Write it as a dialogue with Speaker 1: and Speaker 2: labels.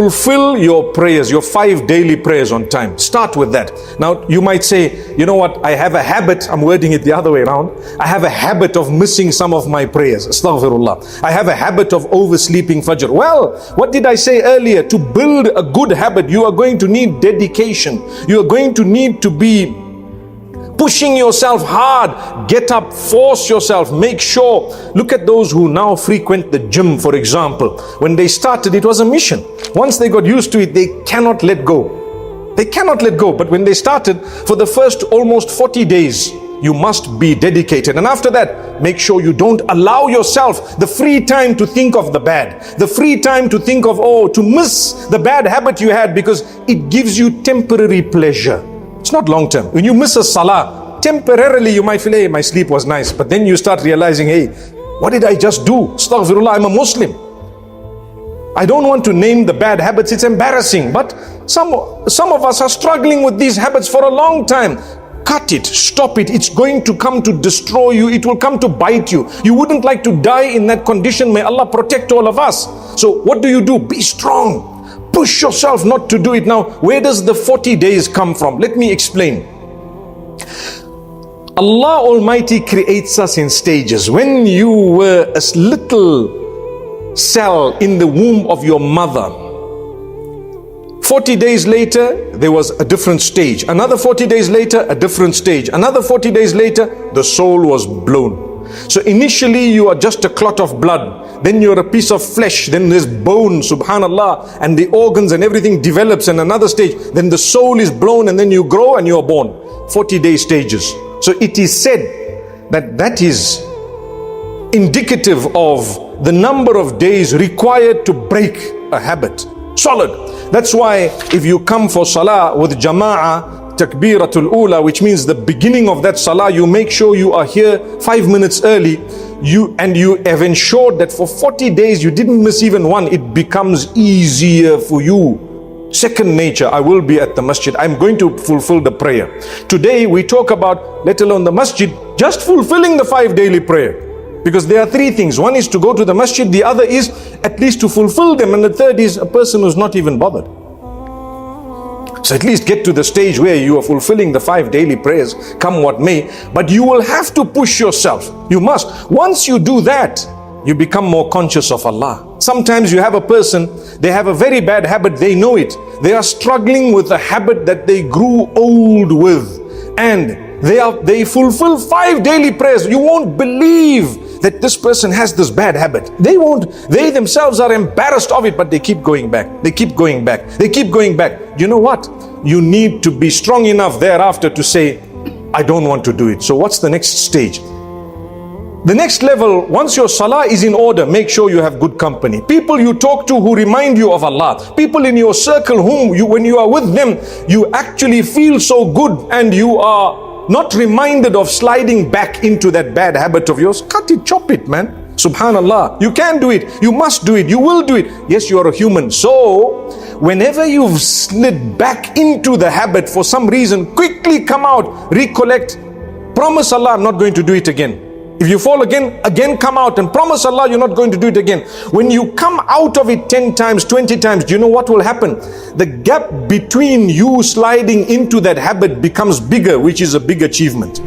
Speaker 1: fulfill your prayers, your 5 daily prayers on time. Start with that. Now, you might say, you know what, I have a habit, I'm wording it the other way around. I have a habit of missing some of my prayers. Astaghfirullah. I have a habit of oversleeping Fajr. Well, what did I say earlier? To build a good habit, you are going to need dedication. You are going to need to be pushing yourself hard. Get up, force yourself, make sure. Look at those who now frequent the gym, for example. When they started, it was a mission. Once they got used to it, they cannot let go. They cannot let go. But when they started, for the first almost 40 days, you must be dedicated. And after that, make sure you don't allow yourself the free time to think of the bad. The free time to think of, to miss the bad habit you had, because it gives you temporary pleasure. It's not long term. When you miss a salah, temporarily you might feel, hey, my sleep was nice. But then you start realizing, hey, what did I just do? Astaghfirullah, I'm a Muslim. I don't want to name the bad habits, it's embarrassing. But some of us are struggling with these habits for a long time. Cut it, stop it. It's going to come to destroy you. It will come to bite you. You wouldn't like to die in that condition. May Allah protect all of us. So what do? Be strong. Push yourself not to do it. Now, where does the 40 days come from? Let me explain. Allah Almighty creates us in stages. When you were a little cell in the womb of your mother, 40 days later, there was a different stage. Another 40 days later, a different stage. Another 40 days later, the soul was blown. So initially you are just a clot of blood, then you're a piece of flesh, then there's bone, subhanallah, and the organs and everything develops in another stage. Then the soul is blown and then you grow and you're born. 40-day stages. So it is said that is indicative of the number of days required to break a habit. Solid. That's why if you come for salah with jama'ah, takbiratul ula, which means the beginning of that salah, you make sure you are here 5 minutes early. You have ensured that for 40 days you didn't miss even one. It becomes easier for you. Second nature. I will be at the masjid. I'm going to fulfill the prayer. Today we talk about, let alone the masjid, just fulfilling the 5 daily prayer. Because there are 3 things. One is to go to the masjid, the other is at least to fulfill them, and the third is a person who's not even bothered. So at least get to the stage where you are fulfilling the 5 daily prayers, come what may. But you will have to push yourself. You must. Once you do that, you become more conscious of Allah. Sometimes you have a person, they have a very bad habit, they know it. They are struggling with a habit that they grew old with. And they fulfill 5 daily prayers. You won't believe that this person has this bad habit. They themselves are embarrassed of it, but they keep going back. They keep going back. They keep going back. You know what? You need to be strong enough thereafter to say, I don't want to do it. So what's the next stage? The next level, once your salah is in order, make sure you have good company. People you talk to who remind you of Allah. People in your circle when you are with them, you actually feel so good and you are not reminded of sliding back into that bad habit of yours. Cut it, chop it, man. Subhanallah. You can do it. You must do it. You will do it. Yes, you are a human. So, whenever you've slid back into the habit for some reason, quickly come out, recollect, promise Allah, I'm not going to do it again. If you fall again come out and promise Allah you're not going to do it again. When you come out of it 10 times, 20 times, do you know what will happen? The gap between you sliding into that habit becomes bigger, which is a big achievement.